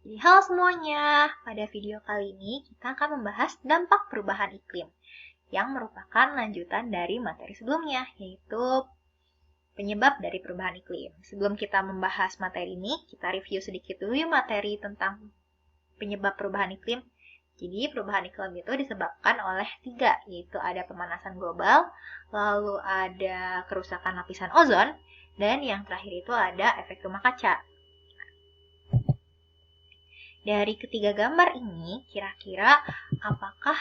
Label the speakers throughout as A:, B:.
A: Jadi halo semuanya, pada video kali ini kita akan membahas dampak perubahan iklim yang merupakan lanjutan dari materi sebelumnya, yaitu penyebab dari perubahan iklim. Sebelum kita membahas materi ini, kita review sedikit dulu ya materi tentang penyebab perubahan iklim. Jadi perubahan iklim itu disebabkan oleh 3, yaitu ada pemanasan global, lalu ada kerusakan lapisan ozon, dan yang terakhir itu ada efek rumah kaca. Dari ketiga gambar ini, kira-kira apakah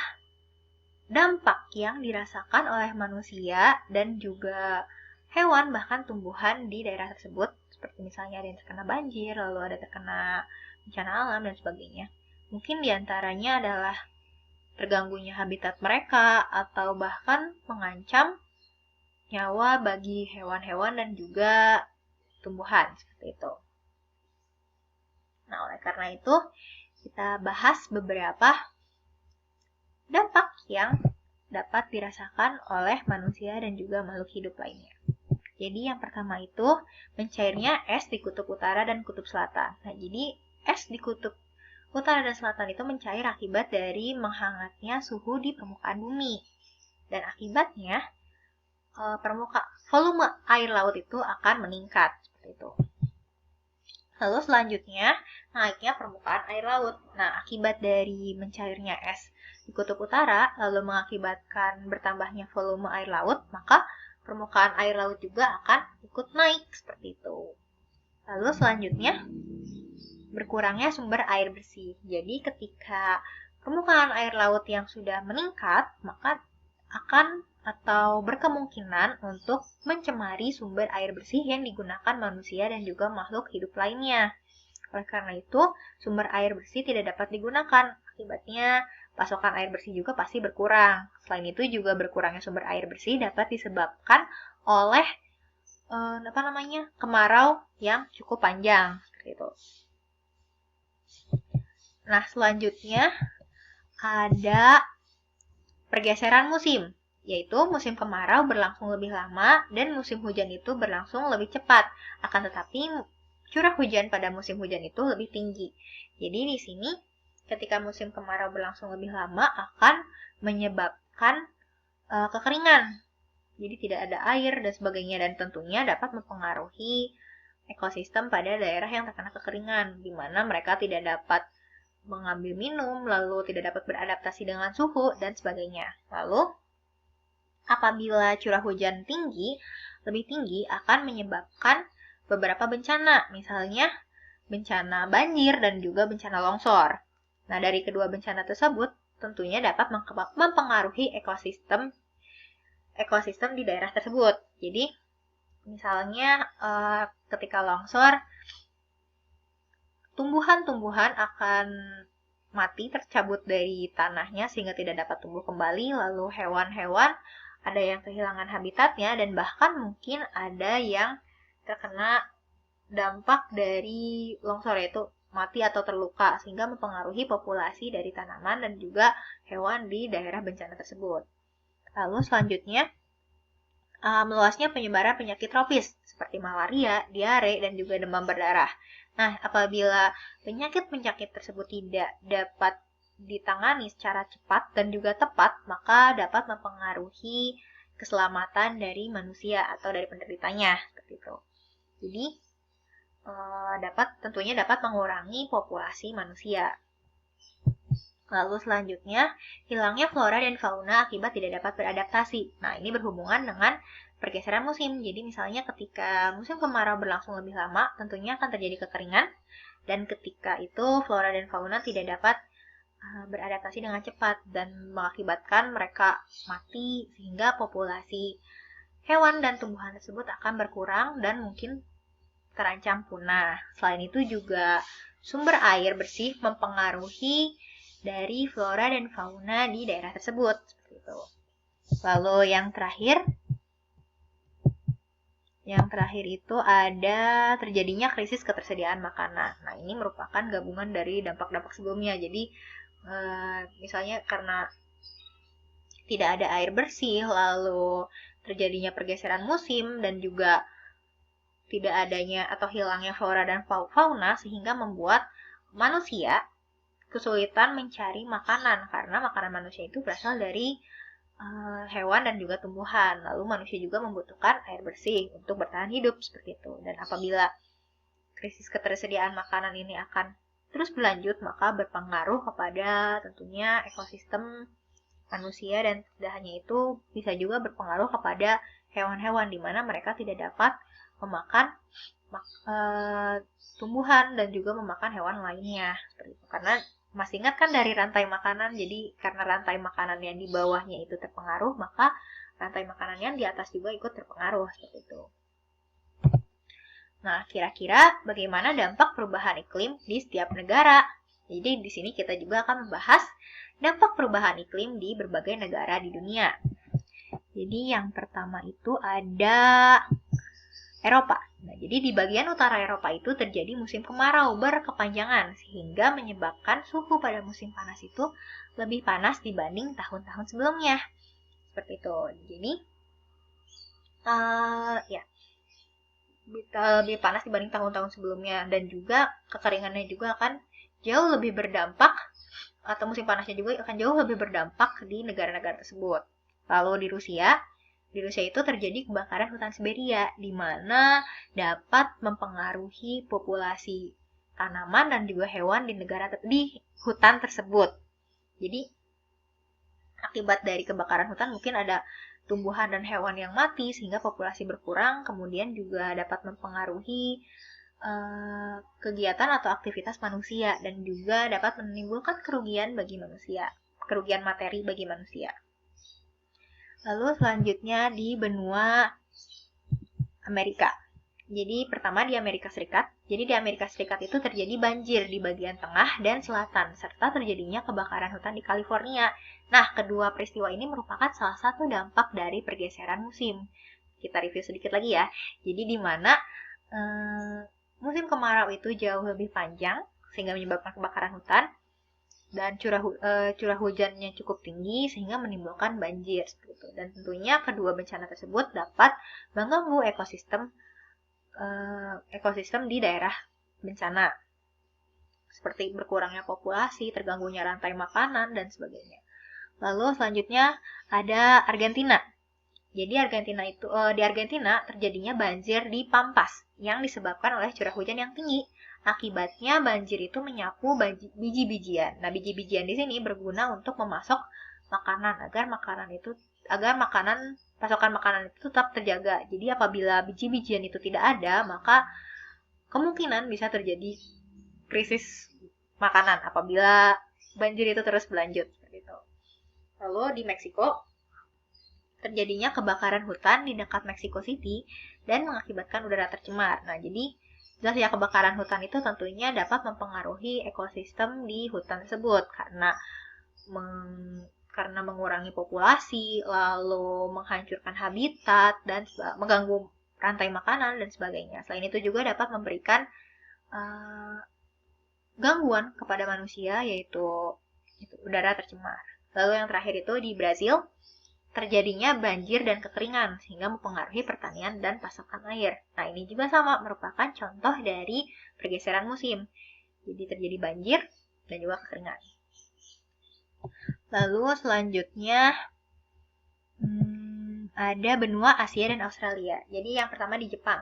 A: dampak yang dirasakan oleh manusia dan juga hewan bahkan tumbuhan di daerah tersebut, seperti misalnya ada yang terkena banjir, lalu ada terkena bencana alam dan sebagainya. Mungkin diantaranya adalah terganggunya habitat mereka atau bahkan mengancam nyawa bagi hewan-hewan dan juga tumbuhan seperti itu. Nah, oleh karena itu, kita bahas beberapa dampak yang dapat dirasakan oleh manusia dan juga makhluk hidup lainnya. Jadi yang pertama itu mencairnya es di kutub utara dan kutub selatan. Nah, jadi es di kutub utara dan selatan itu mencair akibat dari menghangatnya suhu di permukaan bumi. Dan akibatnya volume air laut itu akan meningkat seperti itu. Lalu selanjutnya, naiknya permukaan air laut. Nah, akibat dari mencairnya es di kutub utara, lalu mengakibatkan bertambahnya volume air laut, maka permukaan air laut juga akan ikut naik, seperti itu. Lalu selanjutnya, berkurangnya sumber air bersih. Jadi ketika permukaan air laut yang sudah meningkat, maka akan atau berkemungkinan untuk mencemari sumber air bersih yang digunakan manusia dan juga makhluk hidup lainnya. Oleh karena itu, sumber air bersih tidak dapat digunakan. Akibatnya, pasokan air bersih juga pasti berkurang. Selain itu, juga berkurangnya sumber air bersih dapat disebabkan oleh kemarau yang cukup panjang. Seperti itu. Nah, selanjutnya ada pergeseran musim, yaitu musim kemarau berlangsung lebih lama dan musim hujan itu berlangsung lebih cepat. Akan tetapi curah hujan pada musim hujan itu lebih tinggi. Jadi di sini ketika musim kemarau berlangsung lebih lama akan menyebabkan kekeringan. Jadi tidak ada air dan sebagainya, dan tentunya dapat mempengaruhi ekosistem pada daerah yang terkena kekeringan, di mana mereka tidak dapat mengambil minum, lalu tidak dapat beradaptasi dengan suhu, dan sebagainya. Lalu, apabila curah hujan lebih tinggi akan menyebabkan beberapa bencana, misalnya bencana banjir dan juga bencana longsor. Nah, dari kedua bencana tersebut tentunya dapat mempengaruhi ekosistem di daerah tersebut. Jadi, misalnya ketika longsor, tumbuhan-tumbuhan akan mati tercabut dari tanahnya sehingga tidak dapat tumbuh kembali, lalu hewan-hewan ada yang kehilangan habitatnya dan bahkan mungkin ada yang terkena dampak dari longsor, yaitu mati atau terluka sehingga mempengaruhi populasi dari tanaman dan juga hewan di daerah bencana tersebut. Lalu selanjutnya meluasnya penyebaran penyakit tropis seperti malaria, diare, dan juga demam berdarah. Nah, apabila penyakit-penyakit tersebut tidak dapat ditangani secara cepat dan juga tepat, maka dapat mempengaruhi keselamatan dari manusia atau dari penderitanya, seperti itu. Jadi, tentunya dapat mengurangi populasi manusia. Lalu selanjutnya, hilangnya flora dan fauna akibat tidak dapat beradaptasi. Nah, ini berhubungan dengan pergeseran musim. Jadi misalnya ketika musim kemarau berlangsung lebih lama, tentunya akan terjadi kekeringan. Dan ketika itu, flora dan fauna tidak dapat beradaptasi dengan cepat dan mengakibatkan mereka mati, sehingga populasi hewan dan tumbuhan tersebut akan berkurang dan mungkin terancam punah. Selain itu juga sumber air bersih mempengaruhi dari flora dan fauna di daerah tersebut. Seperti itu. Lalu yang terakhir itu ada terjadinya krisis ketersediaan makanan. Nah, ini merupakan gabungan dari dampak-dampak sebelumnya. Jadi, misalnya karena tidak ada air bersih, lalu terjadinya pergeseran musim, dan juga tidak adanya atau hilangnya flora dan fauna, sehingga membuat manusia kesulitan mencari makanan karena makanan manusia itu berasal dari hewan dan juga tumbuhan. Lalu manusia juga membutuhkan air bersih untuk bertahan hidup seperti itu. Dan apabila krisis ketersediaan makanan ini akan terus berlanjut, maka berpengaruh kepada tentunya ekosistem manusia, dan tidak hanya itu bisa juga berpengaruh kepada hewan-hewan di mana mereka tidak dapat memakan tumbuhan dan juga memakan hewan lainnya seperti itu. Karena masih ingat kan dari rantai makanan, jadi karena rantai makanan yang di bawahnya itu terpengaruh, maka rantai makanan yang di atas juga ikut terpengaruh seperti itu. Nah, kira-kira bagaimana dampak perubahan iklim di setiap negara? Jadi di sini kita juga akan membahas dampak perubahan iklim di berbagai negara di dunia. Jadi yang pertama itu ada Eropa. Nah, jadi di bagian utara Eropa itu terjadi musim kemarau berkepanjangan sehingga menyebabkan suhu pada musim panas itu lebih panas dibanding tahun-tahun sebelumnya. Seperti itu. Jadi lebih panas dibanding tahun-tahun sebelumnya, dan juga kekeringannya juga akan jauh lebih berdampak, atau musim panasnya juga akan jauh lebih berdampak di negara-negara tersebut. Lalu di Rusia itu terjadi kebakaran hutan Siberia, di mana dapat mempengaruhi populasi tanaman dan juga hewan di hutan tersebut. Jadi akibat dari kebakaran hutan mungkin ada tumbuhan dan hewan yang mati sehingga populasi berkurang, kemudian juga dapat mempengaruhi kegiatan atau aktivitas manusia dan juga dapat menimbulkan kerugian materi bagi manusia. Lalu selanjutnya di benua Amerika. Jadi pertama di Amerika Serikat. Jadi di Amerika Serikat itu terjadi banjir di bagian tengah dan selatan, serta terjadinya kebakaran hutan di California. Nah, kedua peristiwa ini merupakan salah satu dampak dari pergeseran musim. Kita review sedikit lagi ya. Jadi di mana musim kemarau itu jauh lebih panjang sehingga menyebabkan kebakaran hutan, dan curah hujannya cukup tinggi sehingga menimbulkan banjir seperti itu. Dan tentunya kedua bencana tersebut dapat mengganggu ekosistem di daerah bencana, seperti berkurangnya populasi, terganggunya rantai makanan, dan sebagainya. Lalu selanjutnya ada Argentina. Jadi di Argentina terjadinya banjir di Pampas yang disebabkan oleh curah hujan yang tinggi. Akibatnya banjir itu menyapu biji-bijian. Nah, biji-bijian di sini berguna untuk memasok makanan agar pasokan makanan itu tetap terjaga. Jadi apabila biji-bijian itu tidak ada, maka kemungkinan bisa terjadi krisis makanan apabila banjir itu terus berlanjut. Lalu di Meksiko terjadinya kebakaran hutan di dekat Mexico City dan mengakibatkan udara tercemar. Nah, jadi jelas ya, kebakaran hutan itu tentunya dapat mempengaruhi ekosistem di hutan tersebut karena mengurangi populasi, lalu menghancurkan habitat dan mengganggu rantai makanan dan sebagainya. Selain itu juga dapat memberikan gangguan kepada manusia, yaitu udara tercemar. Lalu yang terakhir itu di Brazil terjadinya banjir dan kekeringan sehingga mempengaruhi pertanian dan pasokan air. Nah, ini juga sama merupakan contoh dari pergeseran musim. Jadi terjadi banjir dan juga kekeringan. Lalu selanjutnya ada benua Asia dan Australia. Jadi yang pertama di Jepang.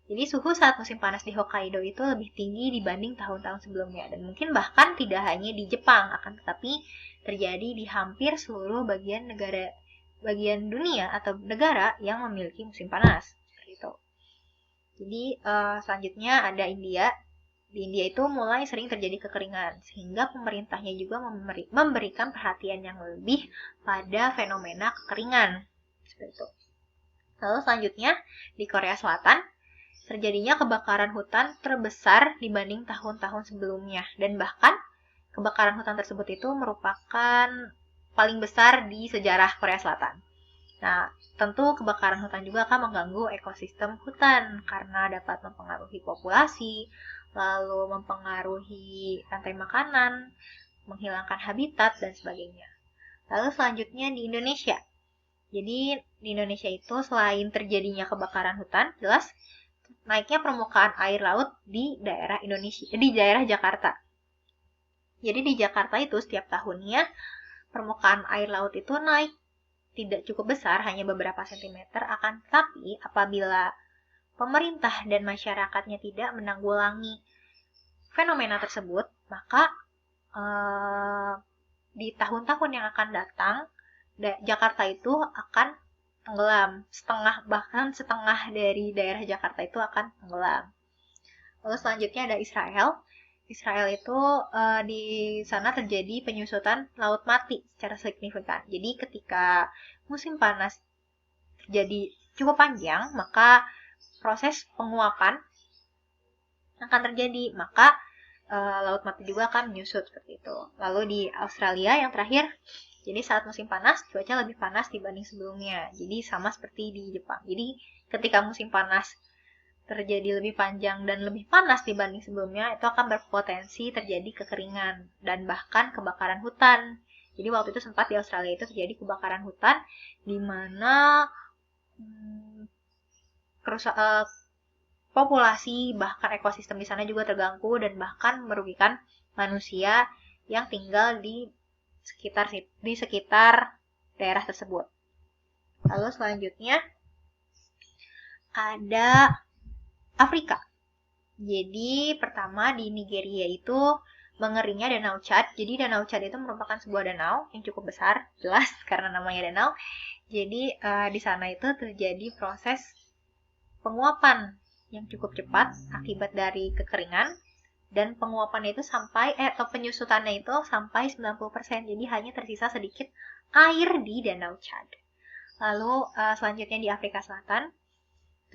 A: Jadi suhu saat musim panas di Hokkaido itu lebih tinggi dibanding tahun-tahun sebelumnya. Dan mungkin bahkan tidak hanya di Jepang, akan tetapi terjadi di hampir seluruh bagian dunia atau negara yang memiliki musim panas. Seperti itu. Jadi selanjutnya ada India. Di India itu mulai sering terjadi kekeringan, sehingga pemerintahnya juga memberikan perhatian yang lebih pada fenomena kekeringan. Seperti itu. Lalu selanjutnya di Korea Selatan terjadinya kebakaran hutan terbesar dibanding tahun-tahun sebelumnya, dan bahkan kebakaran hutan tersebut itu merupakan paling besar di sejarah Korea Selatan. Nah, tentu kebakaran hutan juga akan mengganggu ekosistem hutan karena dapat mempengaruhi populasi, lalu mempengaruhi rantai makanan, menghilangkan habitat, dan sebagainya. Lalu selanjutnya di Indonesia. Jadi di Indonesia itu selain terjadinya kebakaran hutan, jelas naiknya permukaan air laut di daerah Jakarta. Jadi di Jakarta itu setiap tahunnya permukaan air laut itu naik tidak cukup besar, hanya beberapa sentimeter, akan tetapi apabila pemerintah dan masyarakatnya tidak menanggulangi fenomena tersebut, maka di tahun-tahun yang akan datang, Jakarta itu akan tenggelam. Bahkan setengah dari daerah Jakarta itu akan tenggelam. Lalu selanjutnya ada Israel. Israel itu di sana terjadi penyusutan laut mati secara signifikan. Jadi ketika musim panas terjadi cukup panjang, maka proses penguapan akan terjadi. Maka laut mati juga akan menyusut seperti itu. Lalu di Australia yang terakhir, jadi saat musim panas, cuaca lebih panas dibanding sebelumnya. Jadi sama seperti di Jepang. Jadi ketika musim panas terjadi lebih panjang dan lebih panas dibanding sebelumnya, itu akan berpotensi terjadi kekeringan dan bahkan kebakaran hutan. Jadi waktu itu sempat di Australia itu terjadi kebakaran hutan, di mana populasi bahkan ekosistem di sana juga terganggu dan bahkan merugikan manusia yang tinggal di sekitar daerah tersebut. Lalu selanjutnya ada Afrika. Jadi pertama di Nigeria itu mengeringnya Danau Chad. Jadi Danau Chad itu merupakan sebuah danau yang cukup besar, jelas karena namanya danau. Jadi di sana itu terjadi proses penguapan yang cukup cepat akibat dari kekeringan, dan penguapannya itu atau penyusutannya itu sampai 90%. Jadi hanya tersisa sedikit air di Danau Chad. Lalu selanjutnya di Afrika Selatan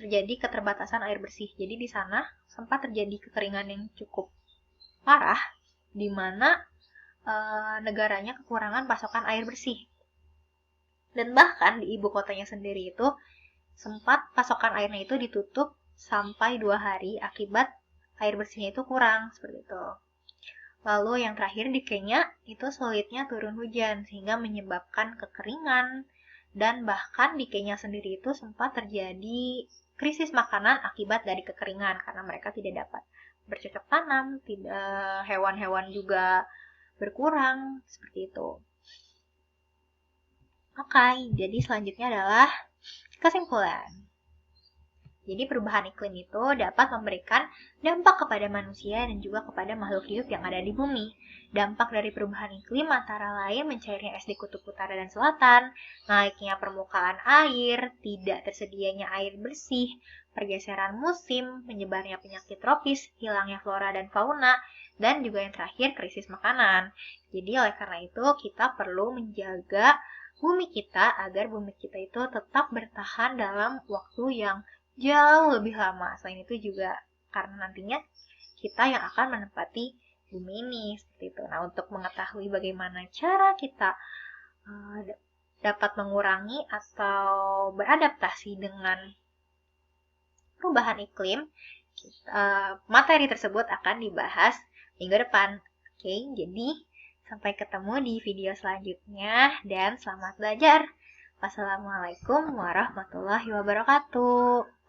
A: terjadi keterbatasan air bersih. Jadi di sana sempat terjadi kekeringan yang cukup parah, di mana negaranya kekurangan pasokan air bersih. Dan bahkan di ibu kotanya sendiri itu sempat pasokan airnya itu ditutup sampai 2 hari akibat air bersihnya itu kurang, seperti itu. Lalu yang terakhir di Kenya itu sulitnya turun hujan sehingga menyebabkan kekeringan, dan bahkan di Kenya sendiri itu sempat terjadi krisis makanan akibat dari kekeringan karena mereka tidak dapat bercocok tanam, hewan-hewan juga berkurang, seperti itu. Oke, jadi selanjutnya adalah kesimpulan. Jadi perubahan iklim itu dapat memberikan dampak kepada manusia dan juga kepada makhluk hidup yang ada di bumi. Dampak dari perubahan iklim antara lain mencairnya es di kutub utara dan selatan, naiknya permukaan air, tidak tersedianya air bersih, pergeseran musim, menyebarnya penyakit tropis, hilangnya flora dan fauna, dan juga yang terakhir krisis makanan. Jadi oleh karena itu kita perlu menjaga bumi kita agar bumi kita itu tetap bertahan dalam waktu yang jauh lebih lama. Selain itu juga karena nantinya kita yang akan menempati bumi ini, seperti itu. Nah, untuk mengetahui bagaimana cara kita dapat mengurangi atau beradaptasi dengan perubahan iklim, materi tersebut akan dibahas minggu depan. Oke, jadi sampai ketemu di video selanjutnya dan selamat belajar. Wassalamualaikum warahmatullahi wabarakatuh.